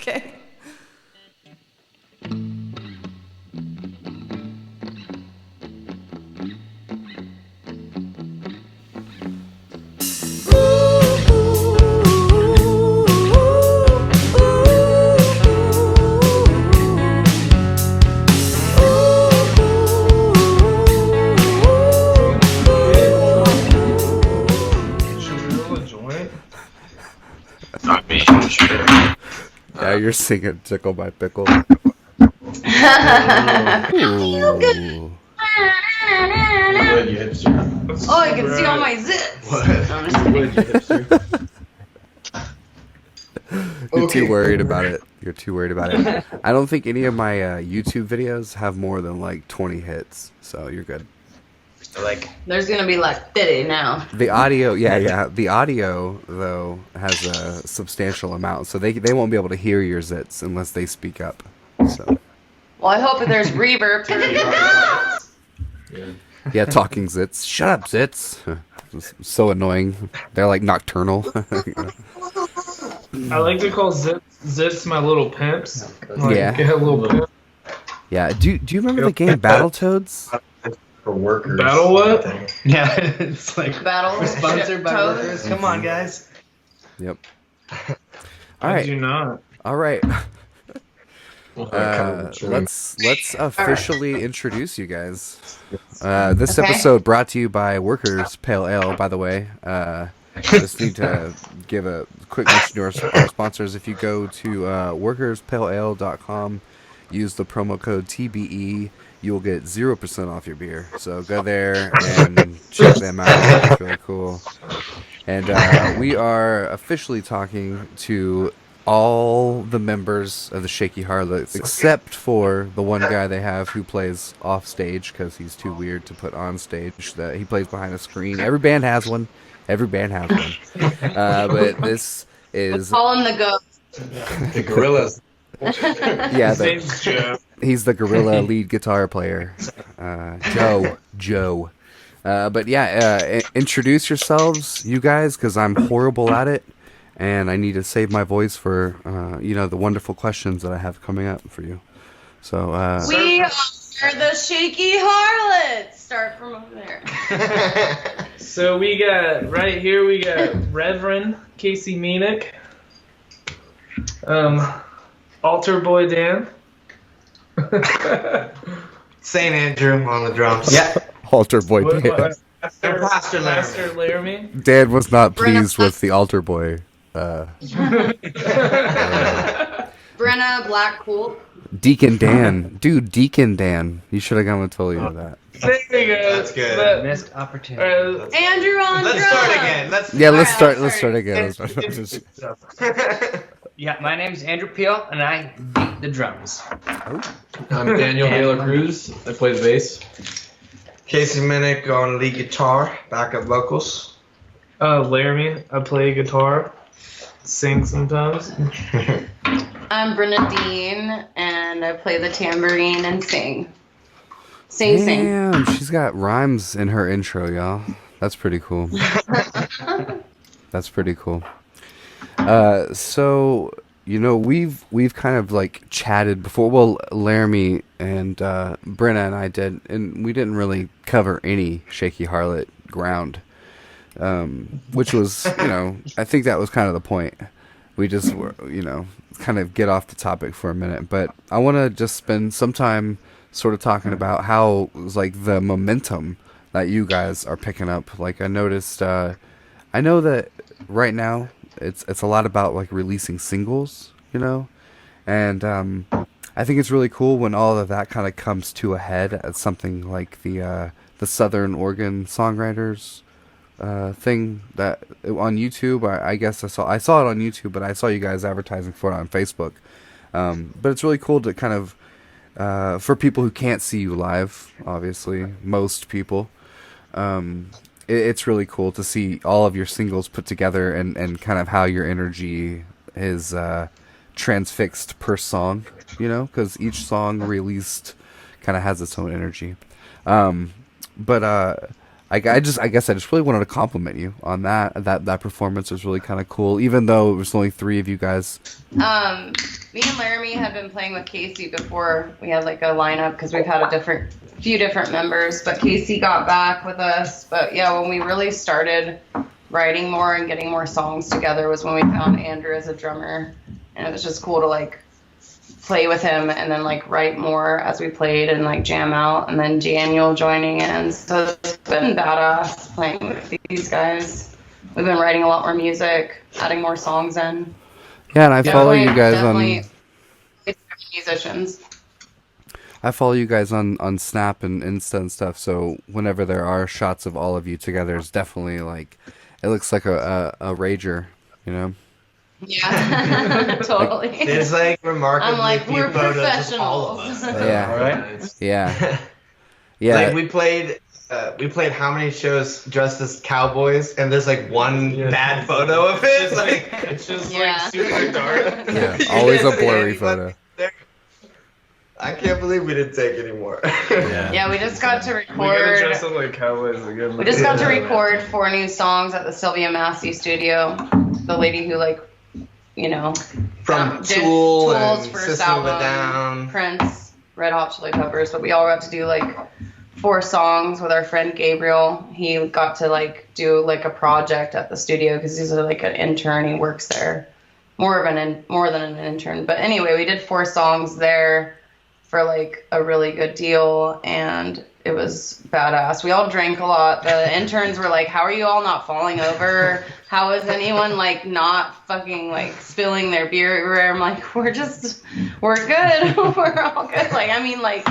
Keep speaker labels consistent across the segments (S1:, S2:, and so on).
S1: Okay.
S2: Yeah, you're singing Tickle My Pickle.
S1: Feel good.
S2: Ooh.
S3: Would you hipster?
S1: Oh, you can see all my zits.
S3: What?
S1: No, I'm just kidding.
S3: Would you hipster?
S2: You're
S3: Okay,
S2: too worried
S3: boomer.
S2: about it. You're too worried about it. I don't think any of my YouTube videos have more than like 20 hits, so you're good.
S3: Like,
S1: There's gonna be like 50 now.
S2: The audio, yeah. The audio though has a substantial amount, so they won't be able to hear your zits unless they speak up. So
S1: Well, I hope that there's reverb.
S2: yeah, talking zits. Shut up, zits. So annoying. They're like nocturnal.
S4: I like to call zits my little pimps. Like,
S2: Yeah.
S4: little pimp.
S2: Yeah. Do you remember the game Battletoads?
S3: for workers.
S4: Battle what?
S3: Yeah, it's like
S1: Battle
S3: we're sponsored by
S1: Toad?
S3: workers. Come on, guys.
S2: Yep.
S4: I
S2: All right.
S4: do not.
S2: All right.
S3: Let's
S2: Let's officially introduce you guys. This
S1: Okay.
S2: episode brought to you by Workers Pale Ale, by the way. Just need to give a quick mention to our sponsors. If you go to workerspaleale.com, use the promo code TBE, you will get 0% off your beer. So go there and check them out. It's really cool. And we are officially talking to all the members of the Shaky Harlots, except for the one guy they have who plays off stage because he's too weird to put on stage. That he plays behind a screen. Every band has one. But this is
S1: Call him the ghost.
S3: the gorillas.
S2: yeah.
S4: His name's Joe.
S2: He's the gorilla lead guitar player, Joe. But yeah, introduce yourselves, you guys, because I'm horrible at it, and I need to save my voice for the wonderful questions that I have coming up for you. So
S1: We are the Shaky Harlots. Start from over there.
S4: So we got Reverend Casey Meanick, Altar Boy Dan,
S3: St. Andrew on the drums.
S5: Yeah.
S2: altar boy Dan.
S4: Master Laramie,
S2: Dan was not
S1: Brenna-
S2: pleased with the altar boy.
S1: Brenna Black Cool.
S2: Deacon Dan, dude, Deacon Dan. You should have gone with Tully with that.
S4: there you go.
S3: That's good.
S5: Missed opportunity.
S1: Andrew on
S3: Let's
S1: drums.
S3: start again.
S2: Yeah, let's
S1: Alright,
S2: start again.
S5: Yeah, my name's Andrew Peel, and I beat the drums.
S6: I'm Daniel Taylor Cruz. I play the bass.
S3: Casey Minnick on lead guitar, backup vocals.
S4: Laramie, I play guitar, sing sometimes.
S1: I'm Brenna Dean, and I play the tambourine and sing. Sing.
S2: Damn, she's got rhymes in her intro, y'all. That's pretty cool. That's pretty cool. So we've kind of like chatted before. Well, Laramie and Brenna and I did, and we didn't really cover any Shaky Harlot ground, which was I think that was kind of the point. We just were kind of get off the topic for a minute, but I want to just spend some time sort of talking about how like the momentum that you guys are picking up. Like I noticed, I know that right now it's a lot about like releasing singles, and I think it's really cool when all of that kind of comes to a head at something like the Southern Oregon Songwriters thing that on YouTube. I guess I saw it on YouTube, but I saw you guys advertising for it on Facebook. But it's really cool to kind of for people who can't see you live, obviously most people. It's really cool to see all of your singles put together and kind of how your energy is transfixed per song, because each song released kind of has its own energy. But I guess I just really wanted to compliment you on that. That performance was really kind of cool, even though it was only 3 of you guys.
S1: Me and Laramie had been playing with Casey before we had like a lineup because we've had a few different members, but Casey got back with us. But yeah, when we really started writing more and getting more songs together was when we found Andrew as a drummer, and it was just cool to like play with him and then like write more as we played and like jam out, and then Daniel joining in. So it's been badass playing with these guys. We've been writing a lot more music, adding more songs in.
S2: Yeah, and I follow you guys
S1: definitely musicians.
S2: I follow you guys on Snap and Insta and stuff. So whenever there are shots of all of you together, it's definitely like it looks like a rager, you know.
S1: Yeah, totally.
S3: There's like remarkably
S1: I'm like,
S3: few
S1: we're
S3: photos of all of us.
S1: professionals.
S2: Yeah.
S3: Right?
S2: Yeah. Yeah.
S3: Like we played how many shows dressed as cowboys, and there's like one bad photo of it. Like
S4: It's just
S1: Yeah.
S4: like super dark.
S2: Yeah, always a blurry photo.
S3: I can't believe we didn't take any more.
S1: Yeah, we just got to
S4: We gotta
S1: record.
S4: dress up like cowboys again.
S1: We just got to record 4 new songs at the Sylvia Massy studio. The lady who like, you know,
S3: From
S1: did
S3: Tool
S1: Tool's
S3: and
S1: first
S3: System of a
S1: album,
S3: Down.
S1: Prince, Red Hot Chili Peppers, but we all got to do like 4 songs with our friend Gabriel. He got to like do like a project at the studio because he's like an intern. He works there, more than an intern. But anyway, we did 4 songs there for like a really good deal, and it was badass. We all drank a lot. The interns were like, how are you all not falling over? How is anyone like not fucking like spilling their beer everywhere? I'm like, we're good. We're all good. Like, I mean, like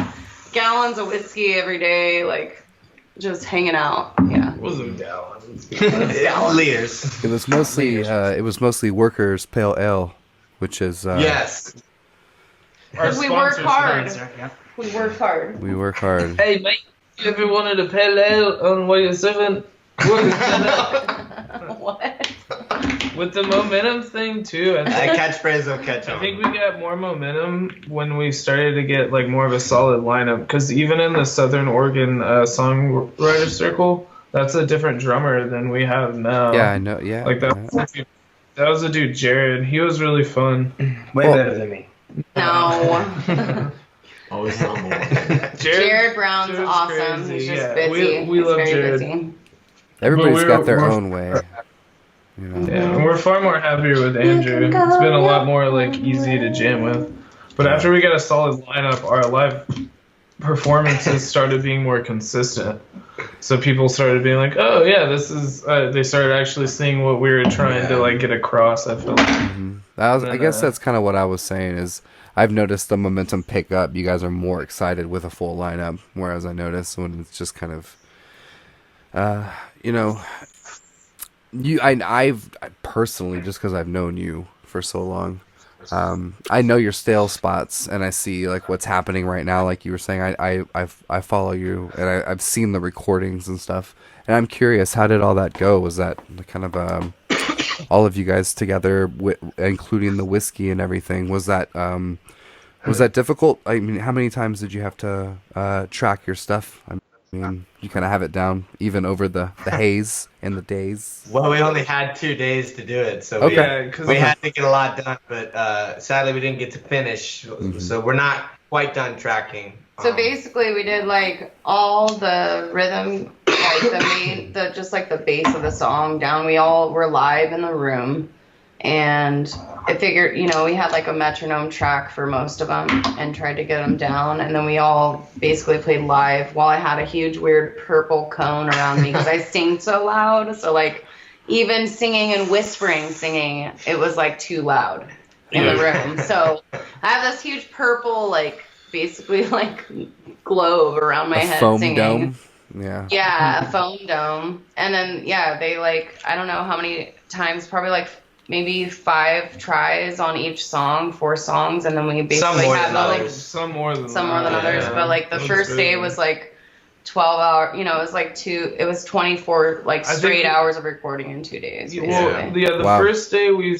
S1: gallons of whiskey every day, like just hanging out. Yeah.
S4: It wasn't gallons.
S3: Liters.
S2: It was mostly Workers Pale Ale, which is
S3: Yes.
S4: Our
S1: Because we work
S4: sponsors
S1: hard.
S4: tonight.
S5: Yeah.
S1: We work hard.
S2: we work hard.
S4: Hey mate, you ever wanted a pale ale on what you're serving?
S1: What?
S4: With the momentum thing too, I
S3: That
S4: think,
S3: catchphrase will catch
S4: I
S3: on.
S4: think we got more momentum when we started to get like more of a solid lineup. Because even in the Southern Oregon songwriter circle, that's a different drummer than we have now.
S2: Yeah, I know. Yeah.
S4: Like that was the dude Jared. He was really fun.
S5: Way
S2: Well-
S5: better than me.
S1: No.
S6: Always humble.
S1: Jared Brown's
S4: Jared's
S1: awesome.
S4: crazy,
S1: He's just
S4: yeah.
S1: busy.
S4: We
S1: He's
S4: love
S1: very
S4: Jared.
S1: busy.
S2: Everybody's
S4: But
S2: got their
S4: we're-
S2: own way. You know.
S4: Yeah, and we're far more happier with Andrew. It's been a lot more like easy to jam with. But after we got a solid lineup, our live performances started being more consistent. So people started being like, "Oh yeah, this is." They started actually seeing what we were trying to like get across. I feel like.
S2: I guess that's kind of what I was saying is I've noticed the momentum pick up. You guys are more excited with a full lineup, whereas I notice when it's just kind of, you know, I've personally, just because I've known you for so long, I know your stale spots, and I see like what's happening right now. Like you were saying, I follow you, and I've seen the recordings and stuff, and I'm curious, how did all that go? Was that kind of all of you guys together, including the whiskey and everything? Was that difficult? I mean, how many times did you have to track your stuff? I mean, you kind of have it down, even over the haze and the days.
S3: Well, we only had 2 days to do it, so
S2: Okay.
S4: Yeah, 'cause
S3: we had to get a lot done, but sadly we didn't get to finish, so we're not quite done tracking.
S1: So basically, we did like all the rhythm, like just like the bass of the song down. We all were live in the room, and I figured, you know, we had like a metronome track for most of them and tried to get them down. And then we all basically played live while I had a huge weird purple cone around me because I sing so loud. So like even singing and whispering singing, it was like too loud in the room. So I have this huge purple, like basically like globe around my head
S2: foam
S1: singing.
S2: dome. Yeah.
S1: Yeah, a foam dome. And then, yeah, they like, I don't know how many times, probably like maybe 5 tries on each song, 4 songs. And then we basically
S3: more
S1: had
S3: than
S1: like
S3: others.
S4: Some more than
S1: others. But like the first day was like 12 hours, you know, it was like it was 24 like
S4: I think
S1: straight hours of recording in 2 days. Basically.
S4: Well, yeah, the
S2: Wow.
S4: first day we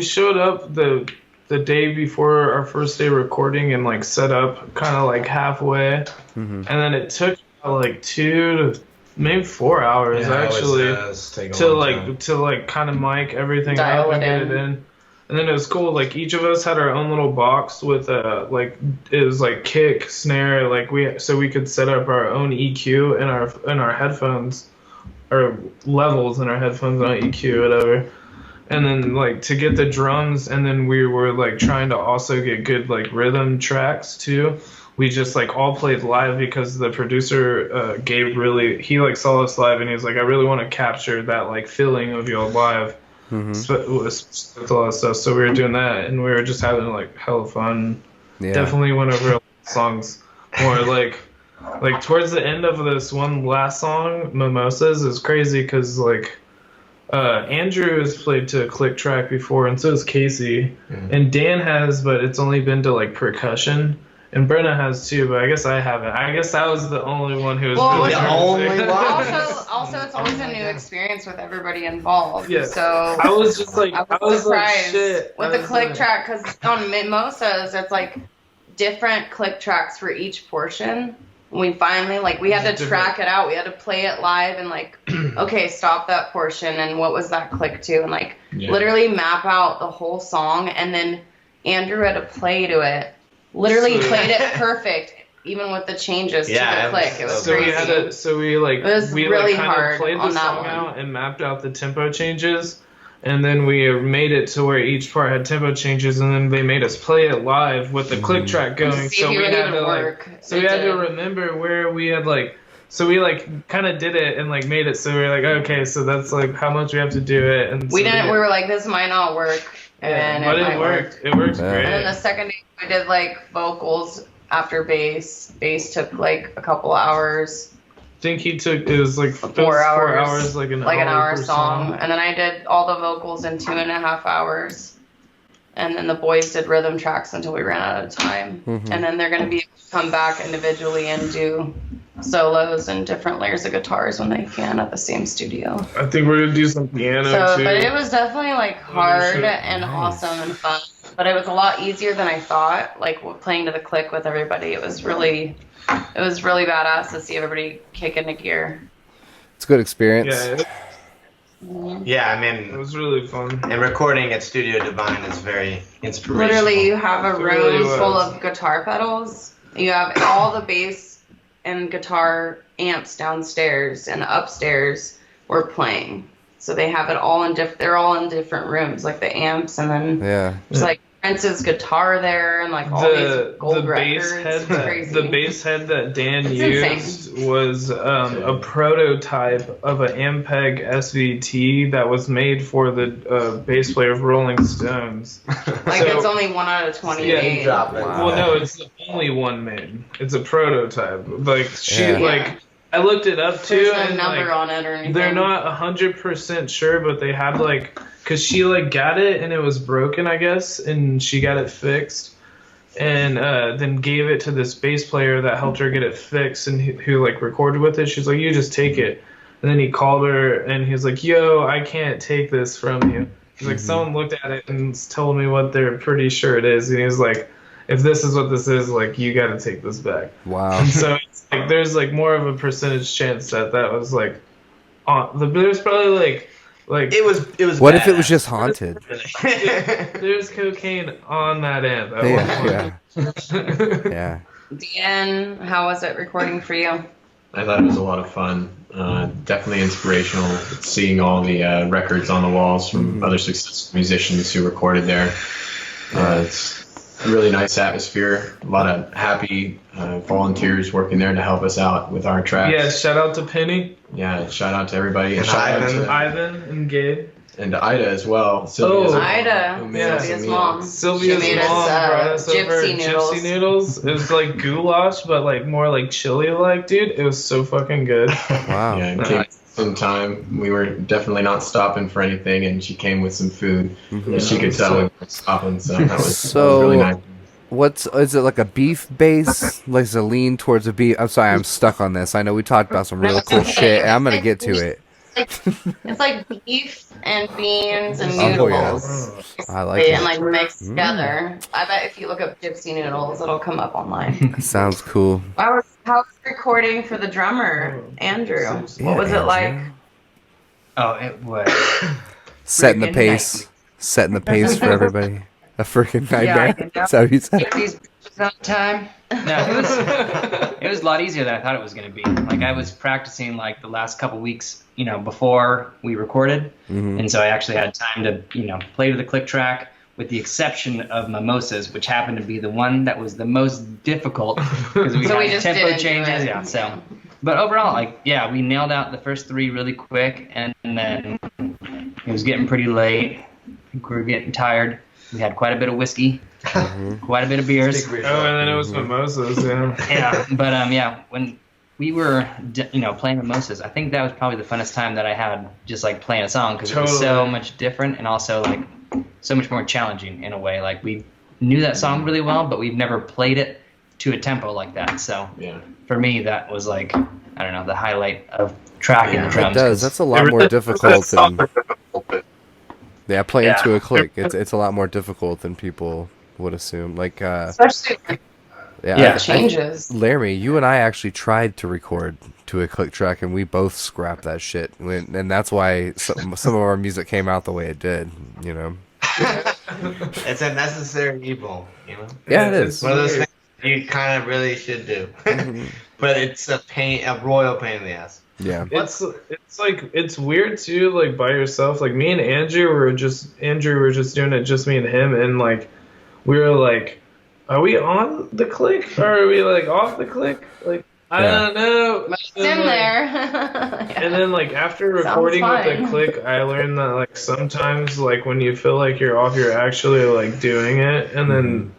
S4: showed up the day before our first day recording and like set up kind of like halfway, and then it took like 2 to maybe 4 hours
S3: Yeah, it
S4: actually.
S3: always does take a long time.
S4: to kind of mic everything
S1: Dial
S4: up and
S1: it
S4: get
S1: in.
S4: it in. And then it was cool. Like each of us had our own little box with like it was like kick, snare, like we could set up our own EQ in our headphones, or levels in our headphones, not EQ, whatever. And then like to get the drums, and then we were like trying to also get good like rhythm tracks too. We just like all played live because the producer Gabe he like saw us live and he was like, I really want to capture that like feeling of y'all live. With all that stuff. So we were doing that and we were just having like hella fun.
S2: Yeah.
S4: Definitely went over songs more like towards the end of this one last song, Mimosas, is crazy because like Andrew has played to a click track before, and so has Casey. And Dan has, but it's only been to like percussion. And Brenna has too, but I guess I haven't. I guess I was the only one who was really
S3: the only one?
S1: Also, it's always a new experience with everybody involved.
S4: Yeah.
S1: So
S4: I was just like,
S1: I was surprised
S4: shit.
S1: with the click track, because on Mimosas, it's like different click tracks for each portion. We finally, like, we had to track it out. We had to play it live and, like, okay, stop that portion, and what was that click to? And, like, literally map out the whole song, and then Andrew had to play to it. Literally played it perfect, even with the changes to the click. It was crazy.
S4: It was
S1: really
S4: kind
S1: hard
S4: of played
S1: on
S4: the
S1: that
S4: song
S1: one.
S4: out and mapped out the tempo changes. And then we made it to where each part had tempo changes, and then they made us play it live with the click track going.
S1: See
S4: So
S1: if
S4: we
S1: it
S4: had
S1: would
S4: to
S1: work.
S4: we had to remember where we had like. So we like kind of did it and like made it. So we were like, okay, so that's like how much we have to do it. And
S1: We were like, this might not work, and
S4: but
S1: it
S4: it worked. It works
S2: Yeah.
S4: great.
S1: And then the second day, I did like vocals after bass. Bass took like a couple hours.
S4: I think it was like
S1: 4 hours,
S4: 4 hours, like an
S1: hour
S4: per
S1: song. And then I did all the vocals in 2.5 hours. And then the boys did rhythm tracks until we ran out of time. And then they're going to come back individually and do solos and different layers of guitars when they can at the same studio.
S4: I think we're gonna do some piano too.
S1: But it was definitely like hard and awesome and fun. But it was a lot easier than I thought. Like playing to the click with everybody, it was really badass to see everybody kick into gear.
S2: It's a good experience.
S3: Yeah, I
S4: It
S3: mean,
S4: was really fun.
S3: and recording at Studio Divine is very inspirational.
S1: Literally, you have a
S4: It really
S1: room full
S4: was.
S1: of guitar pedals. You have all the bass and guitar amps downstairs, and upstairs we're playing. So they have it all they're all in different rooms, like the amps, and then there's like Prince's guitar there, and like all these gold records.
S4: The bass head that Dan
S1: It's
S4: used was a prototype of an Ampeg SVT that was made for the bass player of Rolling Stones.
S1: Like it's only 1 out of 28.
S3: drop it.
S2: Wow.
S4: Well, no, it's the only one made. It's a prototype. Like
S2: Yeah.
S4: I looked it up too,
S1: There's no
S4: and
S1: number
S4: like,
S1: on it or anything.
S4: they're not 100% sure, but they had like, cause she like got it and it was broken, I guess, and she got it fixed, and then gave it to this bass player that helped her get it fixed, and who like recorded with it. She's like, you just take it, and then he called her and he was like, yo, I can't take this from you. He's like, someone looked at it and told me what they're pretty sure it is, and he was like, if this is what this is, like, you got to take this back.
S2: Wow.
S4: And so it's like there's like more of a percentage chance that was like there's probably like
S3: It was.
S2: What if it was just haunted?
S4: there's cocaine on that amp.
S2: Yeah.
S1: Dan, how was it recording for you?
S6: I thought it was a lot of fun. Definitely inspirational seeing all the records on the walls from other successful musicians who recorded there. It's a really nice atmosphere. A lot of happy volunteers working there to help us out with our tracks.
S4: Yeah, shout out to Penny,
S6: Yeah, shout out to everybody.
S3: And
S6: shout out to,
S4: Ivan, and Gabe.
S6: and to Ida as well.
S4: Oh,
S6: Sylvia's mom,
S1: Ida,
S6: who made us a
S1: Sylvia's
S6: meal.
S1: mom.
S4: Sylvia's
S1: She made
S4: mom
S1: us,
S4: brought us over
S1: gypsy noodles.
S4: gypsy noodles. It was like goulash, but like more like chili like, dude. It was so fucking good.
S2: Wow.
S6: Yeah, it came in time. We were definitely not stopping for anything, and she came with some food. And she could tell we weren't stopping, so that was really nice.
S2: Is it like a beef base? Like a lean towards a beef? I'm sorry, I'm stuck on this. I know we talked about some real cool shit, and I'm gonna get to it.
S1: It's like beef and beans and
S2: Oh,
S1: noodles.
S2: I like
S1: And
S2: it.
S1: like mixed together. I bet if you look up gypsy noodles, it'll come up online.
S2: Sounds cool.
S1: I was How was recording for the drummer, Andrew? What was it like?
S5: Oh, it was
S2: Setting the
S5: friggin'
S2: pace. Setting the pace for everybody. A freaking nightmare.
S5: Yeah,
S2: That's how you said.
S5: Get these bitches on time. No, it was a lot easier than I thought it was going to be. Like I was practicing like the last couple weeks, before we recorded, and so I actually had time to, play to the click track, with the exception of Mimosas, which happened to be the one that was the most difficult because we
S1: So we
S5: had
S1: just
S5: tempo
S1: didn't do
S5: changes.
S1: it.
S5: Yeah, so. But overall, we nailed out the first 3 really quick, and then it was getting pretty late. I think we were getting tired. We had quite a bit of whiskey, quite a bit of beers.
S4: Oh, and then it was mimosas, yeah.
S5: Yeah, but when we were, playing Mimosas, I think that was probably the funnest time that I had just like playing a song because it was so much different and also like so much more challenging in a way. Like we knew that song really well, but we've never played it to a tempo like that. So for me, that was like, I don't know, the highlight of tracking the drums.
S2: It does. That's a lot more difficult than playing to a click. It's a lot more difficult than people would assume. Like
S1: Especially changes.
S2: Laramie, you and I actually tried to record to a click track, and we both scrapped that shit. And that's why some of our music came out the way it did.
S3: It's a necessary evil,
S2: Yeah, it is.
S3: One of those things you kind of really should do, but it's a royal pain in the ass.
S2: Yeah,
S4: it's like it's weird too. Like by yourself, like me and Andrew were just doing it, just me and him, and like we were like, are we on the click or are we like off the click? Like I don't know.
S1: It's in there.
S4: And then like after recording with the click, I learned that like sometimes like when you feel like you're off, you're actually like doing it, and then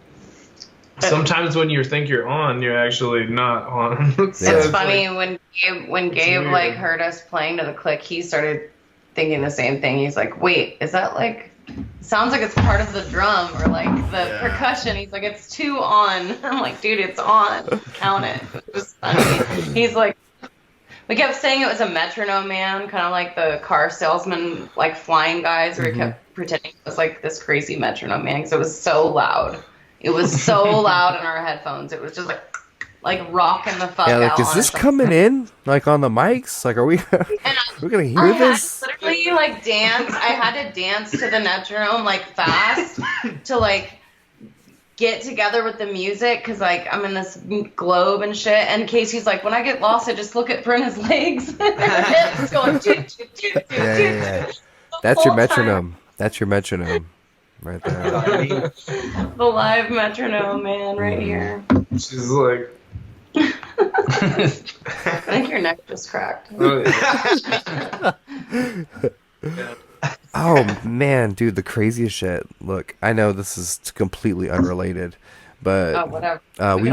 S4: sometimes when you think you're on, you're actually not on. So
S1: it's funny when Gabe like heard us playing to the click, he started thinking the same thing. He's like, "Wait, is that like? Sounds like it's part of the drum or like the percussion." He's like, "It's 2 on." I'm like, "Dude, it's on. Count it." It was funny. He's like, we kept saying it was a metronome man, kind of like the car salesman, like flying guys, where he kept pretending it was like this crazy metronome man because it was so loud. It was so loud in our headphones. It was just like rocking the fuck out.
S2: Yeah, like, is this coming in like on the mics? Like, are we we're gonna hear this?
S1: I literally like dance. I had to dance to the metronome like fast to like get together with the music because like I'm in this globe and shit. And Casey's like, when I get lost, I just look at Brenna's legs. It's going toot, toot, toot, toot,
S2: Yeah. That's your metronome. That's your metronome. Right there.
S1: The live metronome man right here.
S4: she's like,
S1: I think your neck just cracked.
S2: Oh man, dude, the craziest shit. Look, I know this is completely unrelated, but
S1: whatever.
S2: we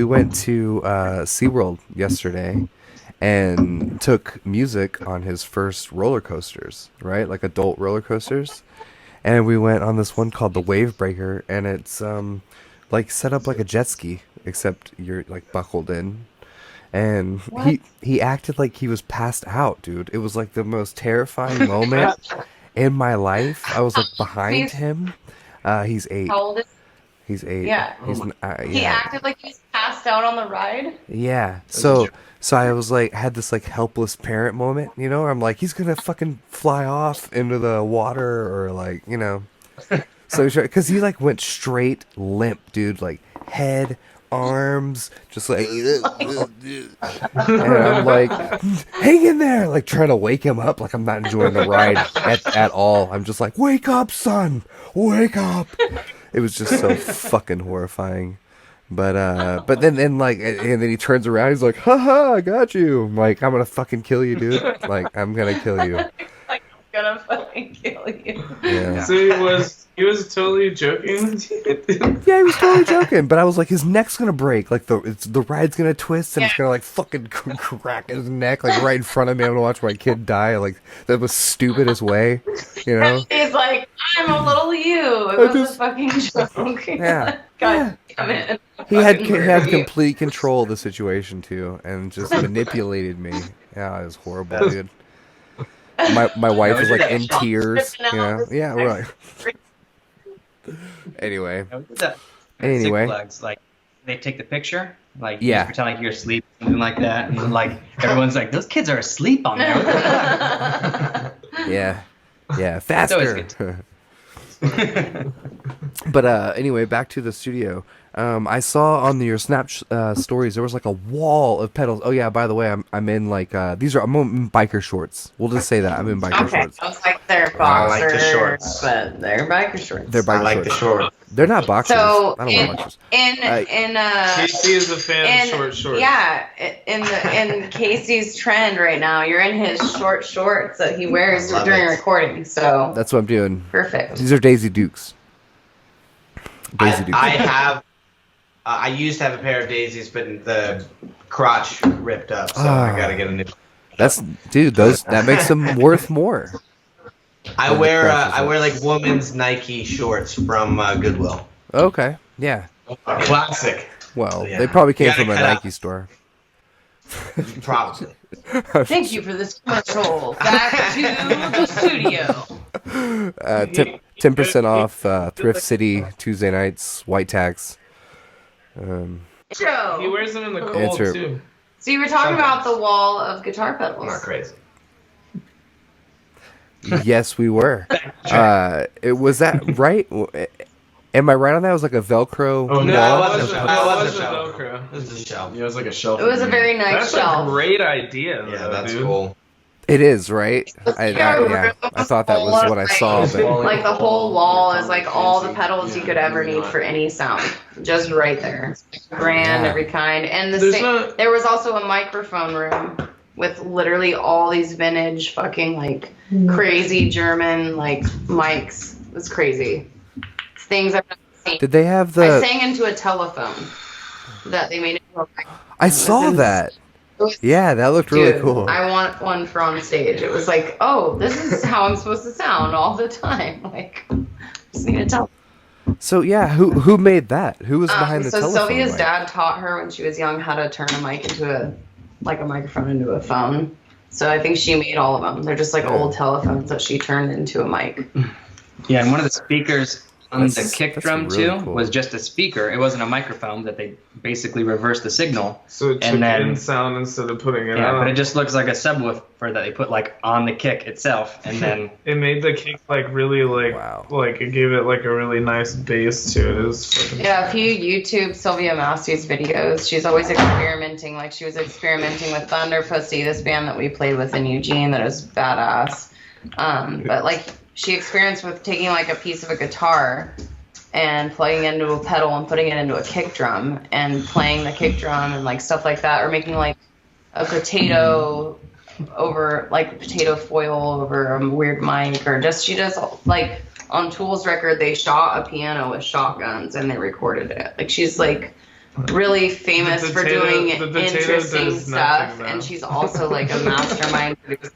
S2: went to SeaWorld yesterday and took music on his first roller coasters, right? Like adult roller coasters. And we went on this one called the Wave Breaker, and it's like set up like a jet ski, except you're like buckled in. And he acted like he was passed out, dude. It was like the most terrifying moment in my life. I was like behind him. He's 8.
S1: How old is he?
S2: He's 8.
S1: Yeah. He acted like he was passed out on the ride?
S2: Yeah. So I was like, had this like helpless parent moment, where I'm like, he's gonna fucking fly off into the water or like, So, because he like went straight limp, dude, like head, arms, just like, and I'm like, hang in there, like trying to wake him up, like I'm not enjoying the ride at all. I'm just like, wake up, son, wake up. It was just so fucking horrifying. But then like, and then he turns around, he's like, haha, I got you. I'm like, I'm gonna fucking kill you, dude. Like, I'm gonna kill you.
S1: Like, I'm gonna fucking kill you.
S2: Yeah.
S4: So he was totally joking.
S2: Yeah, he was totally joking, but I was like, his neck's gonna break, like the ride's gonna twist, and it's gonna like fucking crack his neck, like right in front of me. I'm gonna watch my kid die, like that was stupidest way,
S1: He's like, I'm a little you. It was a fucking joke.
S2: Yeah.
S1: God damn it.
S2: He had complete control of the situation too, and just manipulated me. Yeah, it was horrible, dude. My wife was like in tears, Yeah, we're like. Anyway.
S5: Six Flags, like they take the picture Like,
S2: Yeah.
S5: you just pretend like you're asleep, something like that. And then, like, everyone's like, those kids are asleep on there. What the fuck?
S2: Yeah. Yeah.
S5: It's always
S2: Faster. But anyway, back to the studio. I saw on your Snap stories there was like a wall of pedals. Oh yeah, by the way, I'm in like I'm in biker shorts. We'll just say that I'm in biker
S1: Okay,
S2: shorts.
S1: I was like they're boxers,
S3: I like the shorts.
S1: but they're biker shorts.
S2: They're biker
S3: I like
S2: shorts.
S3: the short.
S2: They're not boxers.
S1: So
S2: I don't want boxers.
S1: in
S4: Casey is a fan of short shorts.
S1: Yeah, in Casey's trend right now, you're in his short shorts that he wears
S3: Love
S1: during
S3: it.
S1: recording. So
S2: That's what I'm doing.
S1: perfect.
S2: These are Daisy Dukes. Daisy Dukes.
S3: I used to have a pair of Daisies, but the crotch ripped up, so I gotta get a new.
S2: That makes them worth more.
S3: I wear like women's Nike shorts from Goodwill.
S2: Okay. Yeah.
S3: Classic.
S2: Well,
S3: Yeah.
S2: they probably came
S3: You gotta
S2: from a
S3: cut out.
S2: Nike store.
S3: Probably.
S1: Thank you for this commercial. Back to the studio.
S2: 10% off Thrift City Tuesday nights, white tax.
S4: He
S1: Show.
S4: wears them in the cold
S2: Answer.
S4: too.
S1: So you were talking about the wall of guitar pedals.
S3: I'm not crazy.
S2: Yes, we were. Was that right? Am I right on that? It was like a Velcro
S4: Oh, no,
S2: wall?
S4: it
S3: wasn't.
S4: wasn't.
S3: That
S4: It
S3: wasn't
S4: wasn't
S3: Velcro.
S4: Velcro.
S3: This is a shelf.
S6: Yeah, it was like a shelf.
S1: It was a very nice
S4: That's
S1: shelf.
S4: a great idea, though,
S3: Yeah, that's
S4: dude.
S3: cool.
S2: It is, right? I thought that was what I saw, but
S1: Like the whole wall is like all the pedals you could ever need for any sound, just right there. Brand,
S2: Yeah.
S1: every kind, and
S4: There's
S1: there was also a microphone room with literally all these vintage fucking like crazy German like mics. It was crazy. Things I've never seen.
S2: did they have
S1: I
S2: the...
S1: sang into a telephone that they made into a mic.
S2: I saw that. Yeah, that looked really
S1: Dude,
S2: cool.
S1: I want one for on stage. It was like, oh, this is how I'm supposed to sound all the time. Like, just need to tell.
S2: So yeah, who made that? Who was behind the
S1: so
S2: telephone?
S1: Sylvia's
S2: mic?
S1: dad taught her when she was young how to turn a mic into a microphone into a phone. So I think she made all of them. They're just like old telephones that she turned into a mic.
S5: Yeah, and one of the speakers on
S2: That's
S5: the kick
S2: really
S5: drum too
S2: cool.
S5: was just a speaker. It wasn't a microphone that they basically reversed the signal.
S4: So it took
S5: And then-
S4: in sound instead of putting it
S5: Yeah,
S4: out.
S5: but it just looks like a subwoofer that they put like on the kick itself, and then
S4: It made the kick like really like
S2: Wow.
S4: like it gave it like a really nice bass to it. It was fucking
S1: Yeah, if you YouTube Sylvia Massy's videos, she's always experimenting. Like she was experimenting with Thunder Pussy, this band that we played with in Eugene that is badass. But like she experienced with taking like a piece of a guitar and plugging it into a pedal and putting it into a kick drum and playing the kick drum and like stuff like that, or making like a potato over like potato foil over a weird mic, or just she does like on Tool's record they shot a piano with shotguns and they recorded it. Like she's like really famous for doing
S4: the potato
S1: interesting
S4: does
S1: stuff,
S4: nothing,
S1: and
S4: though.
S1: she's also like a mastermind producer.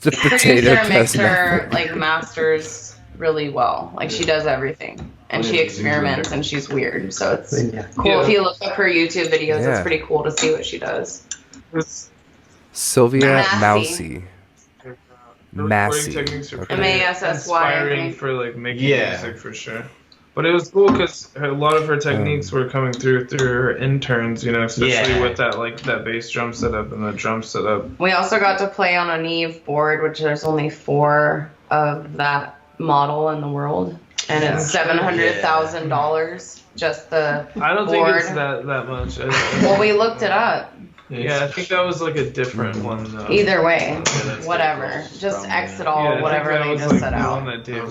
S2: The potato
S1: Producer makes
S2: does
S1: her
S2: nothing.
S1: like masters really well. Like she does everything, and she experiments, and she's weird. So it's cool
S4: Yeah.
S1: if you look up her YouTube videos.
S2: Yeah.
S1: It's pretty cool to see what she does.
S4: It's-
S2: Sylvia
S1: Massy.
S4: the
S2: Massy.
S4: recording techniques are
S2: Okay.
S4: pretty
S1: Massy, I
S4: inspiring
S1: think.
S4: for like making
S3: Yeah.
S4: music for sure. But it was cool because a lot of her techniques were coming through her interns, you know, especially
S3: Yeah.
S4: with that like that bass drum setup and the drum setup.
S1: We also got to play on a Neve board, which there's only 4 of that model in the world, and it's $700,000 just the
S4: I don't
S1: board.
S4: think it's that much.
S1: Well, we looked it up.
S4: Yeah, I think that was like a different one though.
S1: Either way,
S6: that's
S1: whatever. Just X it all,
S4: Yeah, I think
S1: whatever
S4: that
S1: they
S4: was,
S1: just
S4: like,
S1: set
S4: the
S1: out.
S4: one that did.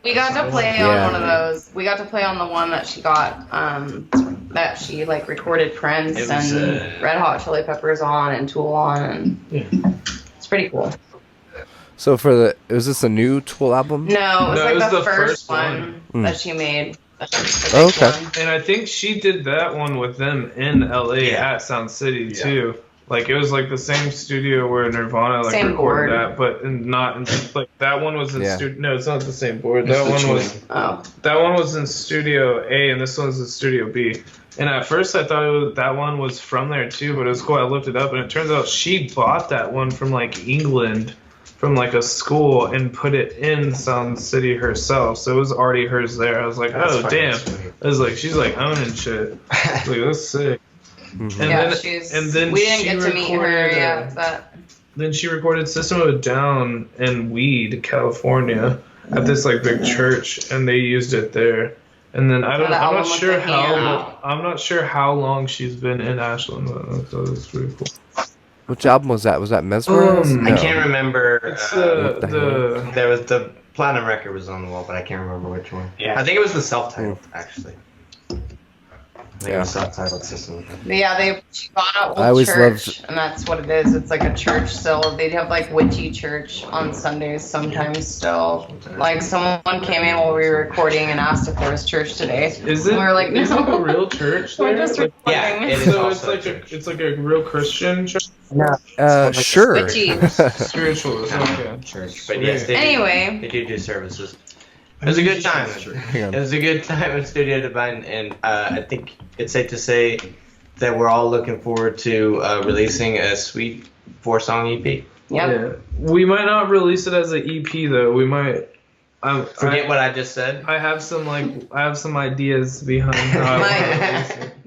S1: We got to play
S2: Yeah.
S1: on one of those. We got to play on the one that she got, that she like recorded Prince
S3: It was,
S1: and Red Hot Chili Peppers on and Tool on, and it's pretty cool.
S2: So was this a new Tool album?
S1: No, it was
S4: No,
S1: like
S4: it was
S1: the
S4: the
S1: first
S4: first
S1: one
S2: one.
S1: that she made. The
S2: Oh,
S1: big
S2: okay.
S1: one.
S4: And I think she did that one with them in LA
S3: Yeah.
S4: at Sound City too. Like it was like the same studio where Nirvana like
S1: Same
S4: recorded
S1: board.
S4: that, but not in, like that one was in
S2: Yeah.
S4: studio. No, it's not the same board. That one was
S1: Oh,
S4: in Studio A, and this one's in Studio B. And at first I thought that one was from there too, but it was cool. I looked it up, and it turns out she bought that one from like England, from like a school, and put it in Sound City herself. So it was already hers there. I was like,
S3: That's
S4: oh
S3: fucking
S4: damn.
S3: sweet.
S4: I was like, she's like owning shit. Like that's sick.
S2: Mhm.
S4: And
S1: Yeah,
S4: then
S1: we didn't
S4: she
S1: get to meet her
S4: recorded,
S1: yet, but
S4: Then she recorded System of a Down in Weed, California, at this like big church, and they used it there. And then I'm not sure how long she's been in Ashland. So that's pretty cool.
S2: Which album was that? Was that Mesmerize?
S3: I can't remember.
S4: It's
S3: There was the platinum record was on the wall, but I can't remember which one.
S5: Yeah.
S3: I think it was the self-titled actually. I think it
S2: Yeah.
S3: was self-titled System.
S1: she bought an old
S2: I always
S1: church, and that's what it is. It's like a church still. They'd have like witchy church on Sundays sometimes still. Like someone came in while we were recording and asked if there was church today.
S4: Is it?
S1: And we were like,
S4: Is it a
S1: no.
S4: real church
S1: We're
S4: there?
S1: just
S4: Like,
S1: recording.
S3: Yeah, it is
S4: so
S3: also
S4: it's like a real Christian church.
S2: Sure.
S1: Witchy.
S4: Spiritualist. Okay.
S3: church, but yes, they
S1: Anyway,
S3: do do services. It was a good time.
S2: Hang on.
S3: It was a good time at Studio Divine, and I think it's safe to say that we're all looking forward to releasing a sweet 4-song EP.
S1: yep.
S4: Yeah. We might not release it as an EP though. We might.
S3: Forget what I just said.
S4: I have some ideas behind how.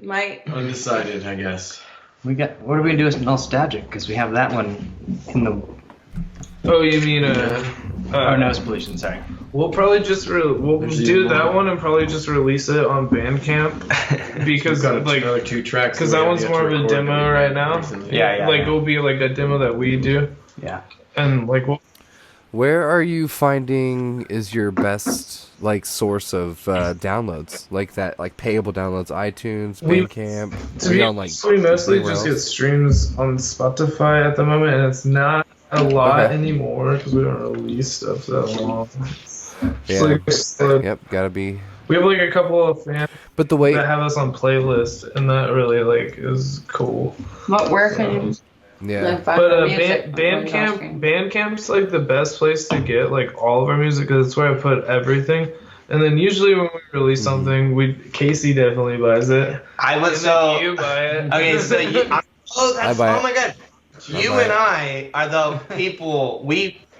S1: Might.
S6: Undecided, I guess.
S5: What are we gonna do with Nostalgic? Because we have that one in the.
S4: Oh, you mean
S5: Noise Pollution. Sorry.
S4: We'll probably just we'll
S6: There's
S4: do
S6: even
S4: that
S6: more.
S4: one and probably just release it on Bandcamp because
S6: Got
S4: like
S6: another 2 tracks.
S4: because that one's more of a demo right now.
S5: Yeah.
S4: Like it'll be like a demo that we do
S5: Yeah.
S4: and like
S2: Where are you finding is your best like source of downloads? Like that, like payable downloads, iTunes,
S4: We-
S2: Bandcamp.
S4: to
S2: Are
S4: be
S2: you on like
S4: honest, we mostly
S2: anywhere
S4: just get
S2: else?
S4: streams on Spotify at the moment, and it's not a lot
S2: Okay.
S4: anymore because we don't release stuff that long.
S2: Yeah. Yep, gotta be.
S4: We have like a couple of fans
S2: But the way,
S4: that have us on playlists, and that really like is cool.
S1: Where can you
S2: yeah,
S1: find
S4: But
S1: our music?
S4: Bandcamp's like the best place to get like all of our music because it's where I put everything. And then usually when we release something, Casey definitely buys it.
S3: I was
S4: And then you buy it.
S3: Okay, so
S2: I buy it.
S3: my god. You
S2: buy
S3: and
S2: it.
S3: I are the people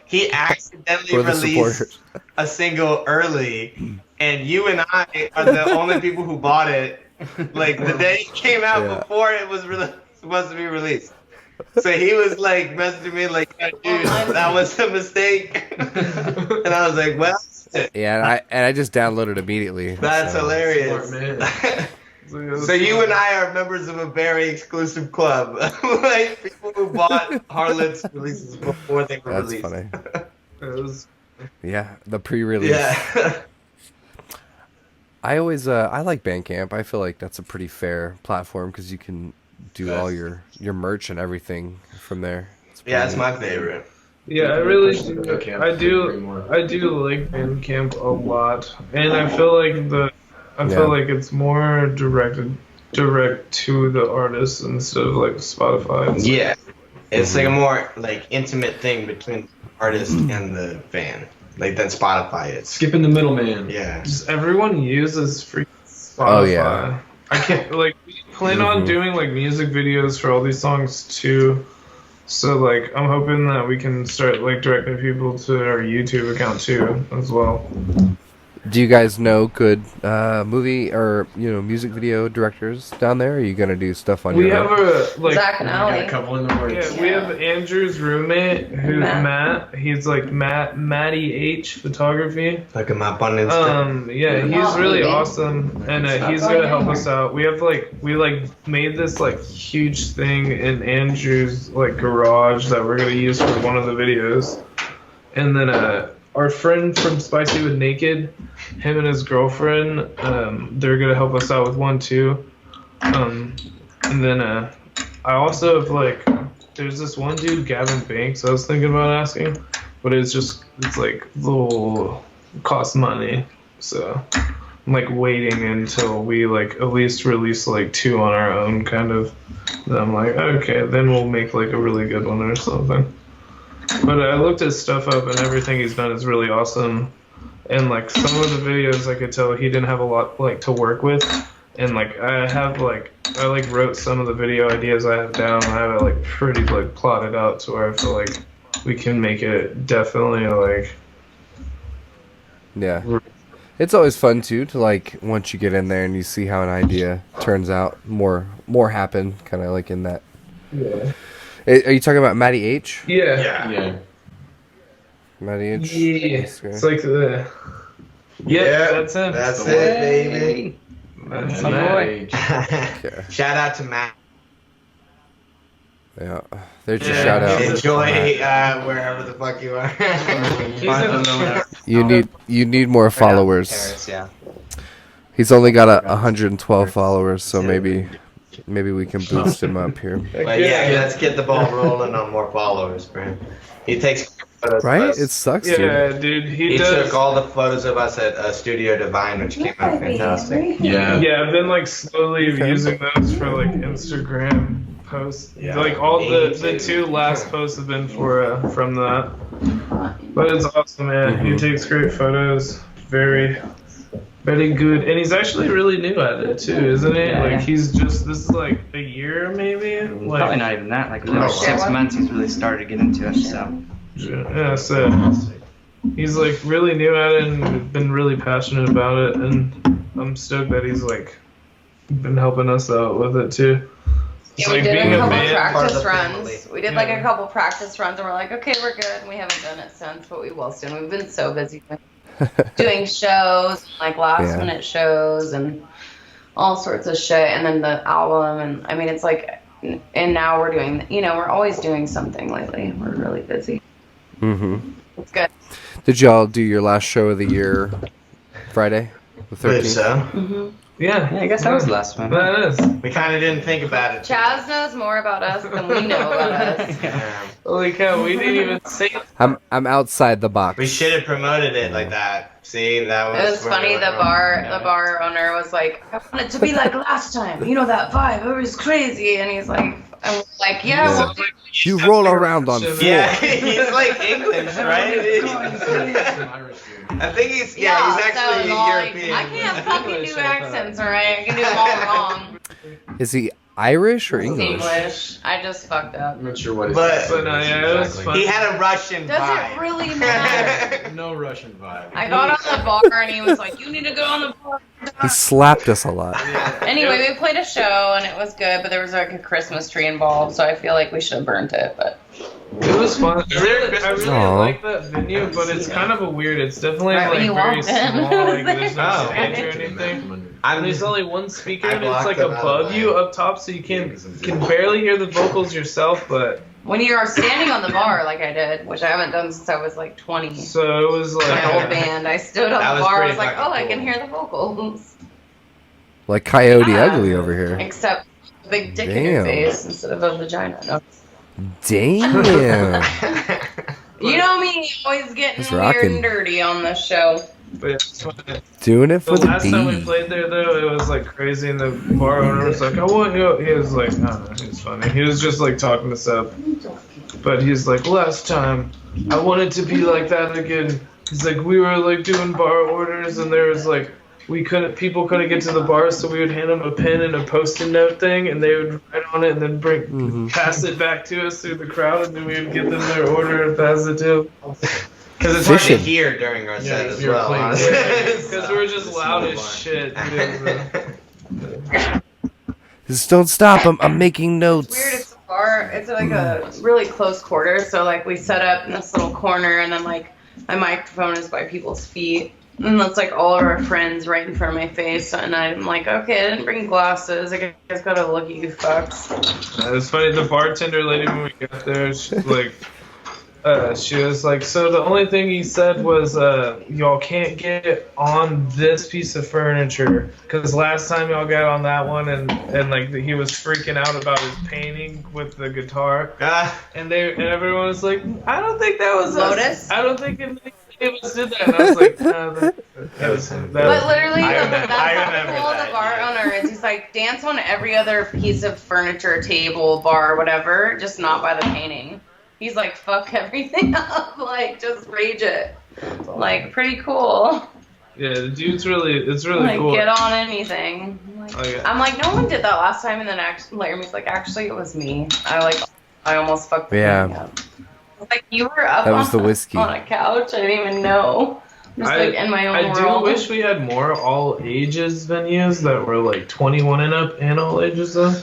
S3: he accidentally
S2: we're the
S3: released
S2: supporters.
S3: a single early, and you and I are the only people who bought it like the day it came out
S2: Yeah.
S3: before it was supposed to be released. So he was like messaging me like, "Yeah, dude, that was a mistake," and I was like, "Well,
S2: Yeah, and I just downloaded immediately.
S3: that's
S2: so.
S3: hilarious."
S4: Smart man.
S3: So you and I are members of a very exclusive club, like people who bought Harlots releases before they were
S2: That's
S3: released.
S2: funny.
S4: It was-
S2: Yeah, the pre-release.
S3: Yeah.
S2: I always I like Bandcamp. I feel like that's a pretty fair platform because you can do all your merch and everything from there.
S3: Yeah, it's
S2: pretty
S3: my favorite.
S4: Yeah, I really
S6: Push the
S4: do.
S6: Bandcamp
S4: I
S6: to
S4: do.
S6: bring more.
S4: I do like Bandcamp a lot, and I feel like I
S2: Yeah.
S4: feel like it's more direct to the artist instead of like Spotify.
S3: Yeah, it's like a more like intimate thing between the artist and the fan, like than Spotify is.
S6: Skipping the middleman.
S3: Yeah.
S4: Just everyone uses free Spotify.
S2: Oh, yeah.
S4: I can't like we plan on doing like music videos for all these songs too. So like I'm hoping that we can start like directing people to our YouTube account too as well.
S2: Do you guys know good movie or music video directors down there? Are you gonna do stuff on
S4: We
S2: your
S4: have
S2: own?
S4: a like
S1: Zach and
S6: Got a
S1: Allie.
S6: couple in the works.
S4: yeah, we have Andrew's roommate who's
S1: Matt.
S4: Matt. He's like Matty H photography.
S3: Look him up on Insta.
S4: Yeah, he's
S1: Not
S4: really
S1: maybe.
S4: awesome, and he's gonna help us out. We made this like huge thing in Andrew's like garage that we're gonna use for one of the videos, and then our friend from Spicy with Naked, him and his girlfriend, they're gonna help us out with one too, and then I also have like there's this one dude Gavin Banks I was thinking about asking, but it's like little cost money, so I'm like waiting until we like at least release like 2 on our own kind of. Then I'm like, okay, then we'll make like a really good one or something. But I looked his stuff up and everything he's done is really awesome. And like some of the videos I could tell he didn't have a lot like to work with. And like I wrote some of the video ideas I have down. I have it like pretty like plotted out to where I feel like we can make it definitely like
S2: Yeah. It's always fun too to like once you get in there and you see how an idea turns out, more happen, kind of like in that.
S4: Yeah.
S2: Are you talking about Matty H?
S6: Yeah.
S2: Matty H.
S4: Yeah.
S2: Instagram.
S4: It's like the.
S3: Yeah,
S4: that's him.
S3: That's it, baby.
S4: That's
S5: my boy.
S2: Okay.
S3: Shout out to Matt.
S2: Yeah. There's your
S4: Yeah.
S2: shout out.
S3: Enjoy wherever the fuck you are.
S2: You need more followers.
S5: Paris, yeah.
S2: He's only got 112 followers, so maybe we can boost him up here.
S3: But yeah, let's get the ball rolling on more followers, man. He takes photos.
S2: Right?
S3: Of us.
S2: It sucks, dude.
S4: Yeah, dude.
S3: He took all the photos of us at Studio Divine, which came out fantastic.
S6: Yeah.
S4: Yeah, I've been like slowly using those for like Instagram posts.
S3: Yeah.
S4: Like all the two last posts have been for from that. But it's awesome, man. He takes great photos. Very, very good. And he's actually really new at it too, isn't he?
S5: Yeah.
S4: Like he's just this is like a year maybe. Like
S5: Probably not even that. Like within 6 months, he's really started to get into it. So
S4: yeah, so he's like really new at it and been really passionate about it, and I'm stoked that he's like been helping us out with it too. It's
S1: Yeah, we
S4: like
S1: did
S4: being
S1: a
S4: a
S1: couple
S4: man.
S3: part of
S1: practice
S3: the family.
S1: runs. We did like a couple practice runs, and we're like, okay, we're good. And we haven't done it since, but we will soon. We've been so busy doing shows, like last minute shows, and all sorts of shit. And then the album, and I mean, it's like, and now we're doing, we're always doing something lately. We're really busy.
S2: Mm-hmm.
S1: It's good.
S2: Did y'all do your last show of the year Friday, the 13th?
S3: So
S4: Yeah,
S5: I guess that was the last one.
S4: that is.
S3: we kind of didn't think about it.
S1: Chaz knows more about us than we know about us.
S4: Holy cow, we didn't even say
S2: I'm outside the box.
S3: We should have promoted it like that. See, that was.
S1: It was
S3: where
S1: funny.
S3: we
S1: The
S3: went wrong.
S1: bar owner was like, "I want it to be like last time. You know that vibe? It was crazy." And he's like, "I'm like, yeah,
S2: Yeah.
S1: well,
S2: You roll around on floor.
S3: Yeah, he's like English, right? I think he's he's actually
S1: so, like,
S3: European.
S1: I can't fucking do accents, alright? I can do them all wrong.
S2: Is he Irish or
S1: It's
S2: English?
S1: English. I just fucked up.
S6: I'm not sure what his
S3: But-
S6: accent
S4: But,
S6: is
S4: yeah, it was
S6: exactly.
S4: fun.
S3: He had a Russian
S1: Does
S3: vibe.
S1: it really matter?
S6: No Russian vibe.
S1: I got on the bar and he was like, "You need to go on the bar."
S2: He slapped us a lot.
S1: Anyway, we played a show and it was good, but there was like a Christmas tree involved, so I feel like we should have burnt it. But
S4: It was fun. I really
S2: Aw.
S4: like that venue, but it's kind of a weird. It's definitely
S1: Right when
S4: like
S1: you
S4: very
S1: walked in.
S4: small. Like there's no
S3: Oh.
S4: stage or anything.
S3: I'm
S4: And there's only one speaker,
S3: I
S4: and it's
S3: blocked
S4: like
S3: them out of
S4: above
S3: the
S4: you
S3: way.
S4: up top, so you can barely hear the vocals yourself. But
S1: when you are standing on the bar, like I did, which I haven't done since I was like 20,
S4: so it was
S1: my old
S4: like
S1: band, I stood on
S3: That
S1: the
S3: was
S1: bar. I
S3: pretty
S1: was like,
S3: fucking
S1: "Oh, I can
S3: cool.
S1: hear the vocals."
S2: Like Coyote
S1: Ah.
S2: Ugly over here.
S1: Except a big dick in your
S2: Damn.
S1: face instead of a vagina. No.
S2: Damn.
S1: You know me, always getting
S2: He's
S1: weird
S2: rocking.
S1: and dirty on this show.
S4: but yeah, it's fun.
S2: Doing it
S4: The
S2: for the
S4: last time we
S2: D.
S4: played there, though, it was like crazy, and the bar owner was like, "I want you." He was like, "I don't know," he was funny. He was just like talking us up, but he's like, "Last time, I wanted to be like that again." He's like, "We were like doing bar orders, and there was like people couldn't get to the bar, so we would hand them a pen and a post-it note thing, and they would write on it and then pass it back to us through the crowd, and then we would give them their order and pass it to them."
S3: Because it's hard to
S2: Fishing.
S3: hear during our set as
S6: you're
S3: well.
S6: playing-
S3: honestly.
S4: Because we were just loud as shit.
S2: Just don't stop. I'm making notes.
S1: It's weird. It's a bar. It's like a really close quarters. So like we set up in this little corner, and then like my microphone is by people's feet, and that's like all of our friends right in front of my face. And I'm like, okay, I didn't bring glasses. I guess gotta look at you fucks.
S4: It was funny. The bartender lady, when we got there, she was like, "So the only thing he said was, y'all can't get on this piece of furniture, because last time y'all got on that one, and like he was freaking out about his painting with the guitar, and everyone was like, I don't think that was us.
S1: Lotus?
S4: I don't think any of us did that." And I was like, no, that was
S1: But literally,
S3: I
S1: that's
S3: remember
S1: how cool
S3: that,
S1: the bar
S3: yeah.
S1: owner is. He's like, dance on every other piece of furniture, table, bar, whatever, just not by the painting. He's like, fuck everything up, like, just rage it. Like, pretty cool.
S4: Yeah, the dude's it's really
S1: Like,
S4: cool.
S1: get on anything. I'm like, no one did that last time, and then Laramie's like, actually, it was me. I almost fucked the
S2: Yeah.
S1: thing up. Like, you were up
S2: That was
S1: on,
S2: the whiskey.
S1: on a couch, I didn't even know. Just like in my own
S4: I
S1: world.
S4: do wish we had more all ages venues that were like 21 and up and all ages though.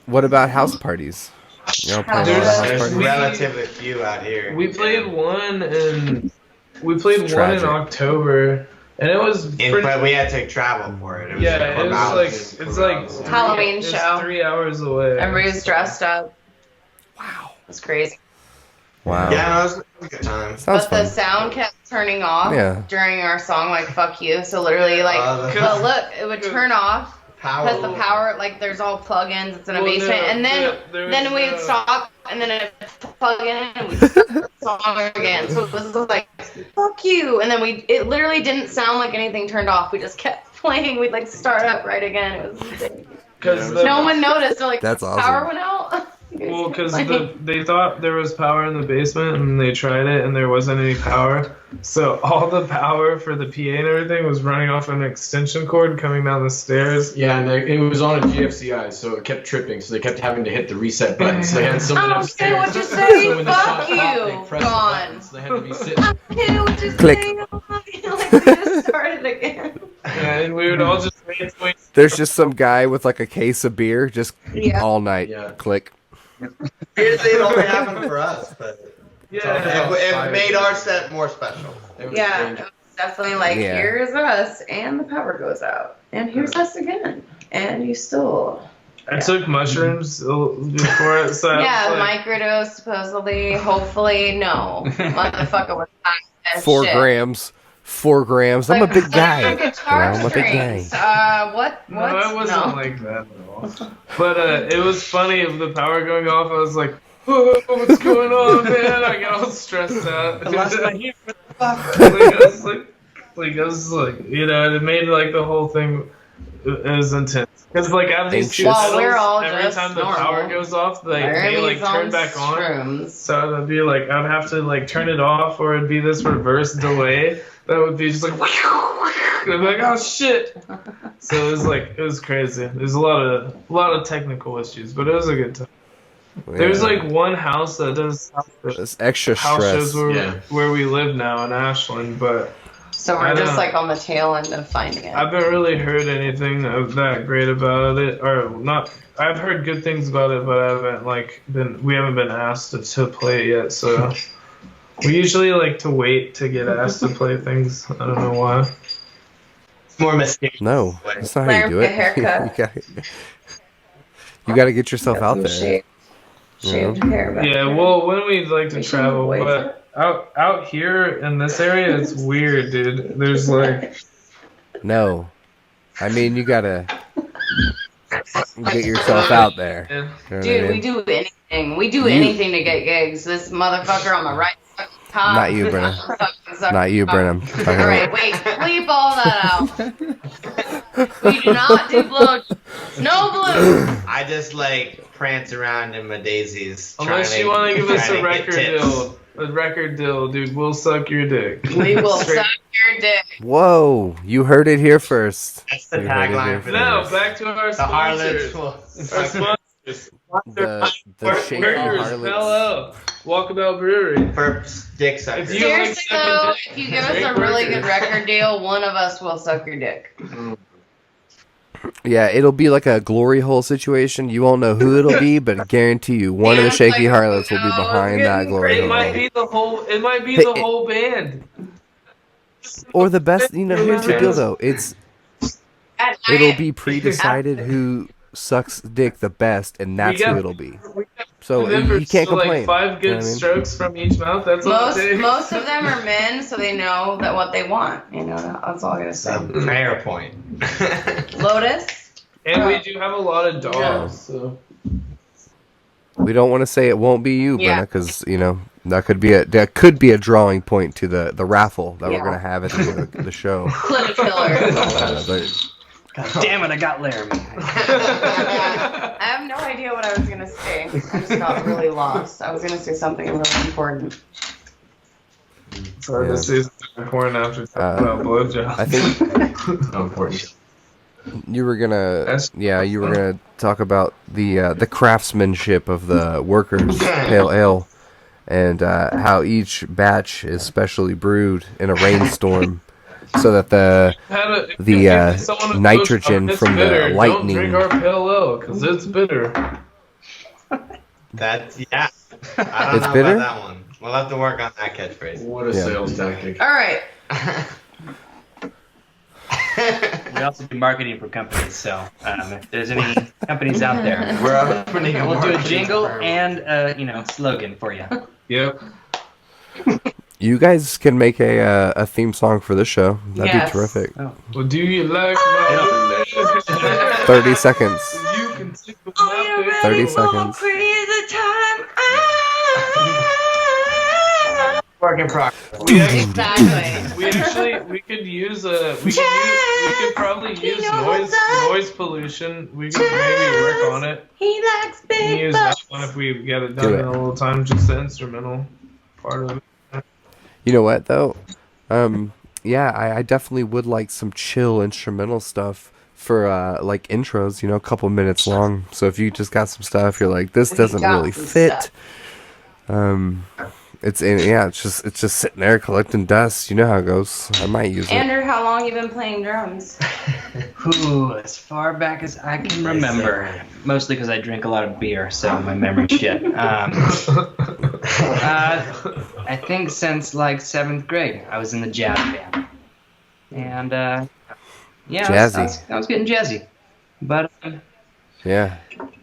S2: What about house parties? You know, playing a lot of house
S3: There's
S2: parties.
S3: relatively few out here.
S4: We played one in
S2: tragic.
S4: October, and it was
S3: But we had to travel for it. It was
S4: yeah, it was
S3: like
S4: it's like
S1: Halloween
S4: it's
S1: show.
S4: 3 hours away.
S1: Everybody's dressed up.
S2: Wow.
S1: It's crazy.
S2: Wow.
S3: Yeah, no, it was a good time.
S2: Sounds
S1: But the
S2: fun.
S1: sound kept turning off during our song, like "Fuck You." So literally, like, but look, it would turn off because the power, like, there's all plugins. It's in a basement, and then we would stop, and then it plug in, and we start the song again. So it was like "Fuck You," and then it literally didn't sound like anything turned off. We just kept playing. We'd like start up right again. It was insane.
S4: Because
S1: No one noticed. They're like,
S2: That's awesome.
S1: power went out.
S4: Well, because they thought there was power in the basement, and they tried it, and there wasn't any power. So all the power for the PA and everything was running off an extension cord coming down the stairs.
S6: Yeah, and it was on a GFCI, so it kept tripping. So they kept having to hit the reset button. So they had someone upstairs.
S1: Okay, what you
S6: So
S1: say?
S6: when the
S1: Fuck
S6: song stopped, they
S1: you.
S6: pressed the
S1: Gone.
S6: button, so they had to be sitting.
S1: Okay, what you
S2: Click.
S1: say? Like, we just started again.
S4: Yeah, and we would all just wait.
S2: There's just some guy with like a case of beer, just
S1: Yeah.
S2: all night.
S6: Yeah.
S2: Click.
S3: It only happened for us, but
S4: Yeah.
S3: it made our set more special.
S6: It was
S1: Yeah,
S6: strange.
S1: it was definitely like,
S2: Yeah.
S1: here's us, and the power goes out. And here's us again. And you still...
S4: I took mushrooms before it, so
S1: Yeah,
S4: I was like,
S1: microdose, supposedly, hopefully, no. Motherfucker was high as
S2: 4
S1: shit.
S2: grams. 4 grams. I'm a big guy.
S1: Like guitar
S2: I'm a big
S1: strings.
S2: guy.
S1: What?
S4: no, I wasn't like that at all. But it was funny of the power going off. I was like, oh, what's going on, man? I got all stressed out.
S3: I lost my hair.
S4: I was like, you know, it made like the whole thing is intense. Because like at these
S2: Anxious.
S1: Well, we're all
S4: every
S1: just
S4: time the
S1: normal.
S4: power goes off, they like
S1: Jeremy's
S4: turn
S1: on
S4: back on.
S1: shrooms.
S4: So it'd be like I'd have to like turn it off, or it'd be this reverse delay that would be just like, and I'd be like, oh shit. So it was crazy. There's a lot of technical issues, but it was a good time. There's like one house that does
S2: It's extra
S4: house
S2: stress.
S4: shows where we live now in Ashland, but
S1: So
S4: I
S1: we're just
S4: don't-
S1: like on the tail end of finding it.
S4: I haven't really heard anything of that great about it, or not. I've heard good things about it, but I haven't we haven't been asked to play it yet. So we usually like to wait to get asked to play things. I don't know why.
S3: It's more mysterious.
S2: No, that's not how you do
S1: Larry,
S2: it.
S1: haircut.
S2: you got to get yourself out there.
S1: Shaved hair. back
S4: Yeah,
S1: there.
S4: well, when we like to
S1: You should
S4: travel,
S1: wait
S4: but out here in this area, it's weird, dude. There's like
S2: No. I mean, you got to get yourself out there.
S4: yeah.
S2: You know what I
S1: Dude,
S2: mean?
S1: we do anything. We do anything to get gigs. This motherfucker on the right fucking top.
S2: Not you, Brennan.
S1: Fucking sucker.
S2: Not you, Brennan. I'm talking
S1: All right,
S2: about-
S1: wait. Bleep all that out. We do not do blow. No blue.
S3: I just like prance around in my daisies.
S4: Unless you want to give us
S3: trying
S4: a
S3: to get
S4: record
S3: tips.
S4: deal. A record deal, dude. We'll suck your dick.
S1: We will
S4: Straight-
S1: suck your dick.
S2: Whoa, you heard it here first.
S3: That's the
S2: You heard it here
S3: tagline for
S4: No,
S3: this.
S4: back to our
S3: The Harlots
S4: sponsors.
S3: will
S4: Our sponsors.
S2: The Shaky
S4: Burgers,
S2: Harlots.
S4: Hello. Walkabout Brewery.
S3: for dick suckers.
S4: If you like
S1: Seriously
S4: sucking
S1: though,
S4: dick,
S1: if you give us
S4: drink
S1: a really
S4: burgers.
S1: good record deal, one of us will suck your dick.
S2: Yeah, it'll be like a glory hole situation. You won't know who it'll be, but I guarantee you, one of the
S1: Yeah,
S2: Shaky
S1: like,
S2: Harlots will be
S1: no,
S2: behind
S1: it's
S2: that
S1: getting
S2: glory
S4: It
S2: hole.
S4: might be the whole. It might be
S2: Hey,
S4: the
S2: it-
S4: whole band.
S2: Or the best, here's the deal though. It'll be pre-decided who sucks dick the best, and that's who it'll be. So you can't complain.
S4: Like 5
S2: You
S4: good
S2: know what I mean?
S4: strokes from each mouth. That's all it takes.
S1: Most of them are men, so they know that what they want. You know, that's all I gotta say.
S3: Prayer point.
S1: Lotus.
S4: And we do have a lot of dogs. So.
S2: We don't want to say it won't be you,
S1: Yeah.
S2: Brenna, because that could be a drawing point to the raffle that we're gonna have at the end of the show.
S1: Clit killer.
S2: But
S5: God damn it, I got Laramie.
S1: I have no idea what I was gonna say. I just got really lost. I was gonna say something really important.
S4: So this is important after talking about blowjobs.
S2: I think
S6: How important.
S2: you were gonna talk about the craftsmanship of the workers pale ale, and how each batch is specially brewed in a rainstorm, so that the nitrogen from the lightning.
S4: Don't drink our pale ale because it's bitter.
S3: That's yeah. I don't
S2: It's
S3: know
S2: bitter?
S3: about that one. We'll have to work on that catchphrase.
S6: What a sales tactic.
S1: All right.
S5: We also do marketing for companies, so if there's any companies out there,
S3: We're opening a
S5: we'll do a
S3: marketing
S5: jingle
S3: firm.
S5: and slogan for you.
S4: Yep.
S2: You guys can make a theme song for this show. That'd
S1: Yes.
S2: be terrific.
S4: Well, do you like my
S2: 30 seconds.
S4: You can take my pick.
S2: 30 seconds.
S3: Work in progress.
S1: Exactly.
S4: We could use we could probably use noise pollution. We could maybe work on it.
S1: He likes
S4: We can
S1: big
S4: use that
S1: butts.
S4: one if we get it
S2: Do
S4: done
S2: it.
S4: in a little time, just the instrumental part of it.
S2: You know what though? Yeah, I definitely would like some chill instrumental stuff for like intros, a couple minutes long. So if you just got some stuff, you're like, this doesn't
S1: got
S2: really
S1: some
S2: fit.
S1: stuff.
S2: It's just sitting there collecting dust. You know how it goes. I might use it.
S1: Andrew, how long you been playing drums?
S5: Ooh, as far back as I can remember. Mostly because I drink a lot of beer, so my memory's shit. I think since like 7th grade, I was in the jazz band, and yeah,
S2: Jazzy.
S5: I was getting jazzy, but
S2: Yeah.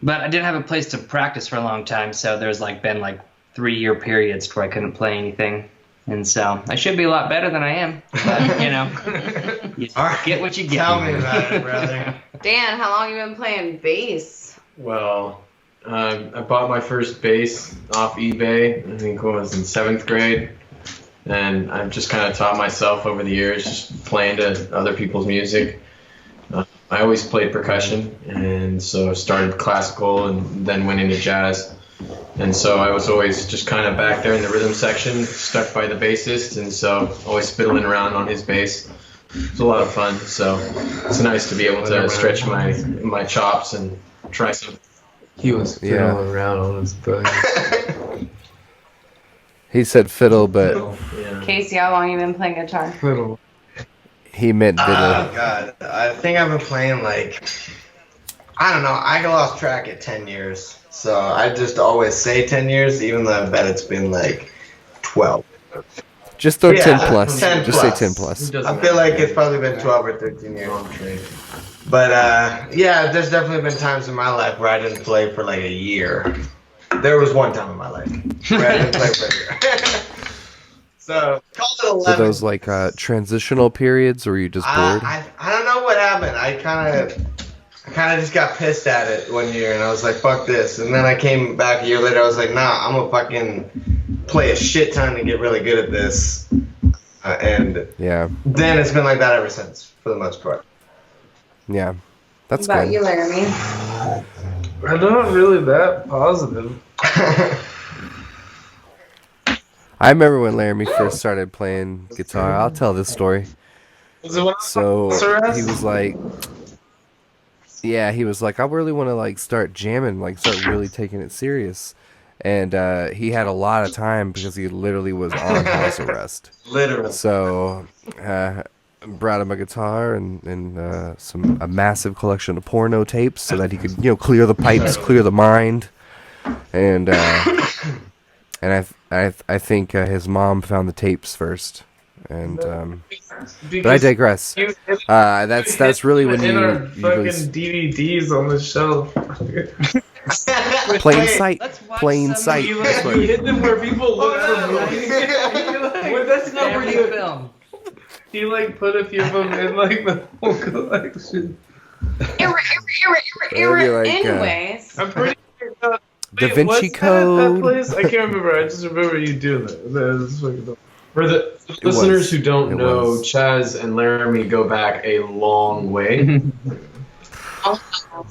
S5: I didn't have a place to practice for a long time, so there's been 3-year periods where I couldn't play anything, and so I should be a lot better than I am. But you get what you get.
S3: Tell me about it, brother.
S1: Dan, how long you been playing bass?
S6: Well, I bought my first bass off eBay. I think it was in 7th grade. And I've just kind of taught myself over the years, just playing to other people's music. I always played percussion, and so started classical and then went into jazz. And so I was always just kind of back there in the rhythm section, stuck by the bassist, and so always fiddling around on his bass. It was a lot of fun, so it's nice to be able to stretch my chops and try some.
S7: He was fiddling around on his bass.
S2: He said fiddle, but
S6: Yeah.
S1: Casey, how long you been playing guitar?
S7: Fiddle.
S2: he meant
S3: Oh
S2: diddle.
S3: god, I think I've been playing I don't know. I lost track at 10 years, so I just always say 10 years, even though I bet it's been 12.
S2: Just throw
S3: Yeah,
S2: 10 plus.
S3: 10
S2: Just
S3: plus.
S2: say 10 plus.
S3: I feel like it's probably been 12 or 13 years. But yeah, there's definitely been times in my life where I didn't play for a year. There was one time in my life where I didn't play for a year. So call it 11.
S2: So those transitional periods, or were you just bored?
S3: I don't know what happened. I kind of just got pissed at it one year, and I was like, fuck this. And then I came back a year later, I was like, nah, I'm going to fucking play a shit ton to get really good at this. And
S2: Yeah.
S3: then it's been like that ever since, for the most part.
S2: Yeah. That's
S1: What about
S2: good.
S1: you, Laramie?
S4: I'm not really that positive.
S2: I remember when Laramie first started playing guitar. I'll tell this story.
S4: Was it when
S2: So
S4: Surratt?
S2: he was like, I really want to start jamming, start really taking it serious. And he had a lot of time because he literally was on house arrest.
S3: Literally.
S2: So brought him a guitar and a massive collection of porno tapes so that he could clear the pipes, clear the mind. And I think his mom found the tapes first. And but I digress. That's really when
S4: in our
S2: you
S4: fucking
S2: really
S4: DVDs on the shelf.
S2: plain sight,
S5: Let's watch
S2: plain
S5: some
S2: sight.
S4: You
S2: That's what-
S4: hid them where people look for movies.
S5: Well, that's not where you film.
S4: He put a few of them in the whole collection.
S1: Anyways.
S4: I'm pretty sure.
S2: Da Vinci
S4: what's that
S2: Code.
S4: place? I can't remember. I just remember you doing that. That's fucking.
S6: For the
S2: was.
S6: listeners who don't
S2: It
S6: know,
S2: was.
S6: Chaz and Laramie go back a long way.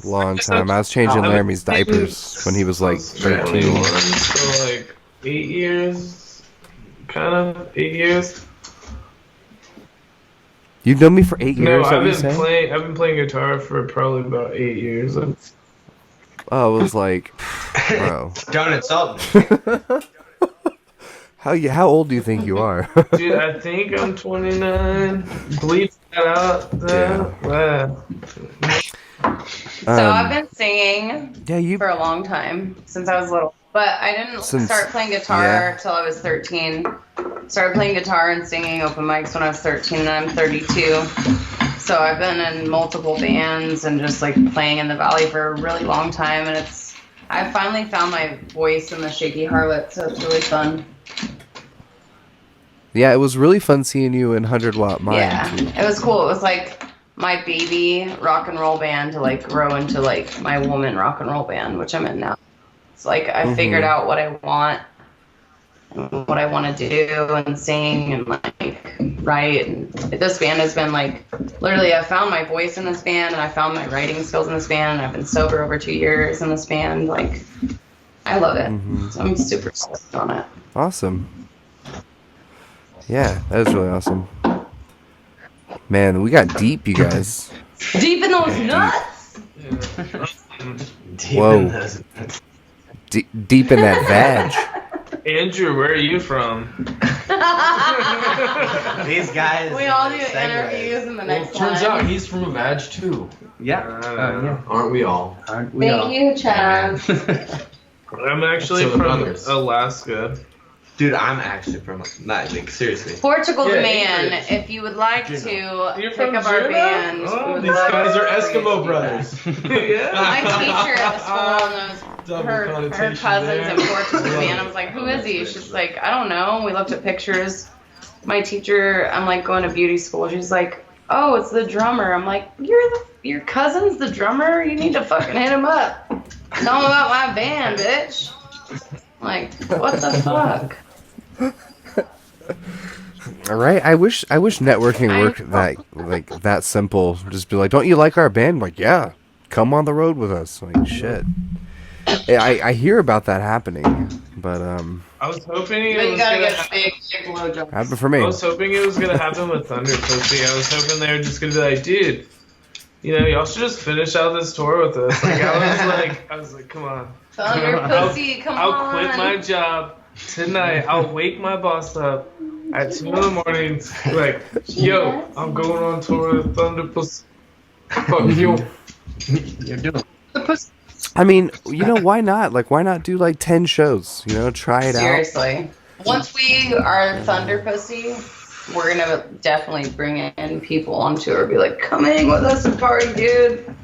S2: Long time. I was changing Laramie's diapers when he was 13.
S4: So 8 years, kind of 8 years.
S2: You've known me for 8
S4: No,
S2: years.
S4: I've
S2: you
S4: been
S2: saying?
S4: playing. I've been playing guitar for probably about 8 years.
S2: Oh, it was bro.
S3: Don't insult me.
S2: How old do you think you are?
S4: Dude, I think I'm 29. Bleep that out.
S1: So I've been singing
S2: Yeah,
S1: for a long time, since I was little. But I didn't start playing guitar till I was 13. Started playing guitar and singing open mics when I was 13, and I'm 32. So I've been in multiple bands and just like playing in the Valley for a really long time, and I finally found my voice in the Shaky Harlots, so it's really fun.
S2: Yeah, it was really fun seeing you in 100 Watt Mind.
S1: Yeah, it was cool. It was like my baby rock and roll band to like grow into like my woman rock and roll band, which I'm in now. It's like I figured out what I want and what I want to do and sing and like write. And this band has been like literally I found my voice in this band and I found my writing skills in this band. And I've been sober over 2 years in this band. Like I love it. So I'm super stoked on it.
S2: Awesome. Yeah, that is really awesome. Man, we got deep, you guys.
S1: Deep in those nuts.
S2: Whoa. Deep in that vag.
S4: Andrew, where are you from?
S3: These guys.
S1: We all do interviews in the next line.
S7: Turns out he's from a vag too.
S5: Yeah.
S6: Aren't we all?
S1: Thank you, Chad.
S4: I'm actually
S6: So the
S4: from
S6: brothers.
S4: Alaska.
S3: Dude, I'm actually from like seriously.
S1: Portugal
S4: Yeah,
S1: man,
S4: English.
S1: if you would like to
S4: You're
S1: pick
S4: from
S1: up our
S4: Juneau?
S1: band,
S4: Oh,
S1: we would
S6: These
S1: love
S6: guys are
S1: for you to
S6: Eskimo
S1: do
S6: brothers.
S4: Yeah.
S1: My teacher at the school knows
S6: Double
S1: her
S6: connotation
S1: cousins
S6: there.
S1: in Portugal man. I was like, who is he? She's like, I don't know. We looked at pictures. My teacher, I'm like going to beauty school. She's like, oh, it's the drummer. I'm like, your cousin's the drummer? You need to fucking hit him up. Tell him about my band, bitch. I'm like, what the fuck?
S2: All right, I wish networking worked that simple. Just be like, don't you like our band? Like, yeah, come on the road with us. Like, shit. I hear about that happening, but
S4: I was hoping
S1: But
S4: it
S1: you
S4: was
S1: gotta
S4: gonna
S1: get big blowjobs.
S2: happened for me.
S4: I was hoping it was gonna happen with Thunder Pussy. I was hoping they were just gonna be like, dude, y'all should just finish out this tour with us. Like I was like, come on.
S1: Thunder pussy, come on.
S4: I'll quit my job tonight. I'll wake my boss up at 2 in the morning. Like, yo, I'm going on tour with Thunder Pussy. Fuck you.
S5: You're doing
S2: I mean, why not? Like, why not do like 10 shows? Try it out.
S1: Seriously. Once we are Thunder Pussy, we're gonna definitely bring in people on tour. Be like, come hang with us and party, dude.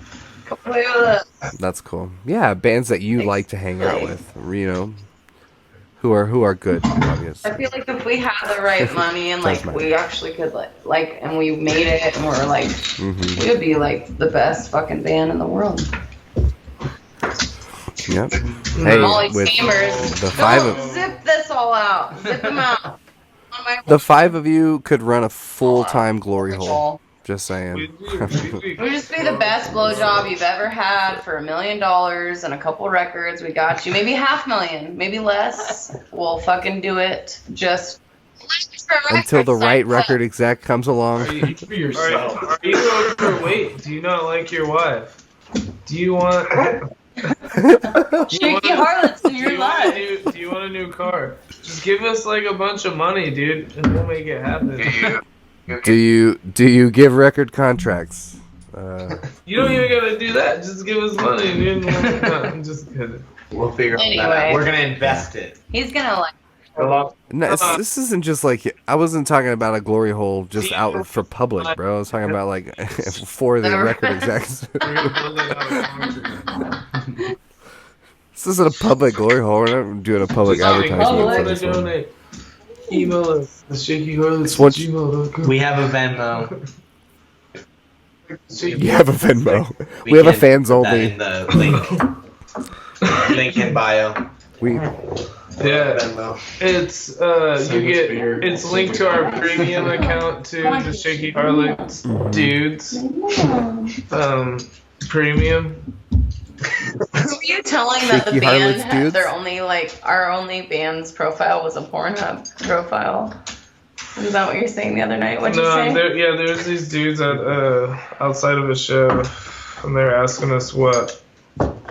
S1: Come play with us.
S2: That's cool. Yeah, bands that you like to hang out with, who are good, obviously.
S1: I feel like if we had the right money and like
S2: Does
S1: we actually could like and we made it and we're like we would be like the best fucking band in the world.
S2: Yep. Hey,
S1: Molly
S2: with
S1: Chambers.
S2: the five
S1: Don't
S2: of
S1: zip this all out. Zip them out. On my
S2: the five of you could run a full-time glory hole. Just saying.
S1: We just be the best blowjob you've ever had for $1 million and a couple records. We got you. Maybe $500,000, maybe less. We'll fucking do it. Just
S2: Until the right record exec comes along.
S4: Are you overweight? Do you not like your wife? Do you want
S1: Shaky Harlots in your life.
S4: Do you want a new car? Just give us like a bunch of money, dude, and we'll make it happen.
S2: Do you give record contracts?
S4: You don't even gotta do that. Just give us money, dude. I'm just kidding.
S3: We'll figure out
S1: Anyway.
S3: that. We're gonna invest it.
S1: He's gonna like.
S2: No, this isn't just like I wasn't talking about a glory hole just out for public, bro. I was talking about like for the record execs. This isn't a public glory hole. We're not doing a public advertisement for this one.
S4: Donate. Email us the Shaky Harlots
S2: It's what-
S4: gmail.com.
S3: We have a Venmo.
S2: You have a Venmo. We have a
S3: can
S2: fans
S3: put that
S2: only.
S3: in the link in bio.
S2: We
S4: Yeah,
S3: Venmo.
S4: it's it's linked to our premium account to the Shaky Harlots dudes premium.
S1: Were you telling that the
S2: Shaky
S1: band
S2: Harlots
S1: had
S2: dudes?
S1: their only our only band's profile was a Pornhub profile? Is that what you're saying the other night? What'd you say?
S4: There's these dudes at outside of a show, and they're asking us what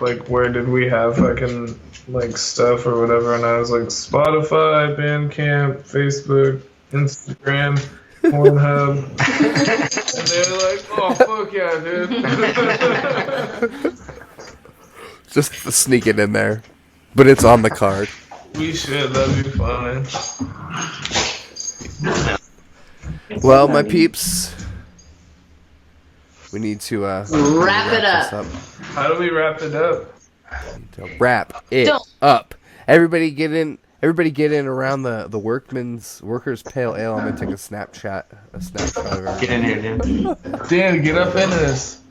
S4: like, where did we have fucking, like, stuff or whatever, and I was like, Spotify, Bandcamp, Facebook, Instagram, Pornhub. And they're like, oh, fuck yeah, dude.
S2: Just sneak it in there. But it's on the card.
S4: We should, that'd be fun.
S2: Well, my peeps, we need to
S1: Wrap it
S2: this
S1: up.
S4: How do we wrap it up?
S2: To wrap it up. Everybody get in around the workers pale ale. I'm gonna take a snapshot of everything.
S3: Get in here, dude.
S4: Dan, get up in this.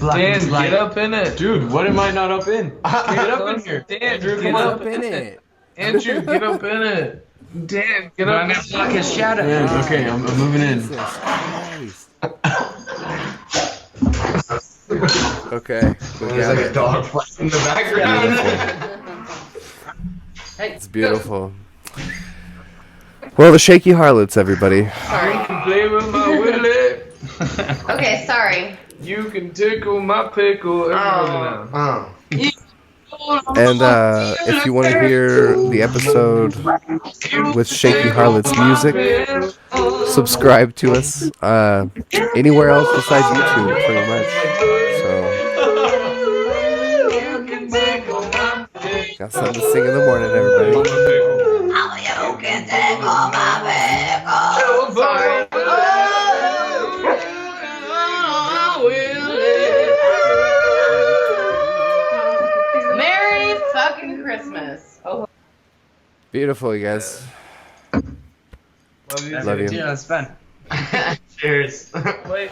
S4: Dan, get up in it.
S6: Dude, what am I not up in? Get up in here.
S4: Dan,
S6: Andrew,
S4: get
S6: come
S4: up
S6: on.
S2: in it.
S4: Andrew, get up in it. Dan, get up in it.
S5: Block his shadow.
S6: Yeah, okay, I'm moving in.
S2: Jesus Christ. Okay. we
S3: There's
S2: got
S3: like a
S2: it.
S3: dog fight in the background.
S2: It's beautiful. Well, the Shaky Harlots, everybody.
S1: Sorry.
S4: Play with my willy.
S1: Okay, sorry.
S4: You can tickle my pickle. Everybody now.
S2: And if you want to hear the episode with Shaky Harlots music, subscribe to us anywhere else besides YouTube, pretty much. So, got something to sing in the morning, everybody.
S1: Sorry. Merry fucking Christmas. Oh.
S2: Beautiful, you guys.
S4: Love you.
S2: Love you.
S5: Yeah, that's fun.
S3: Cheers.
S4: Wait.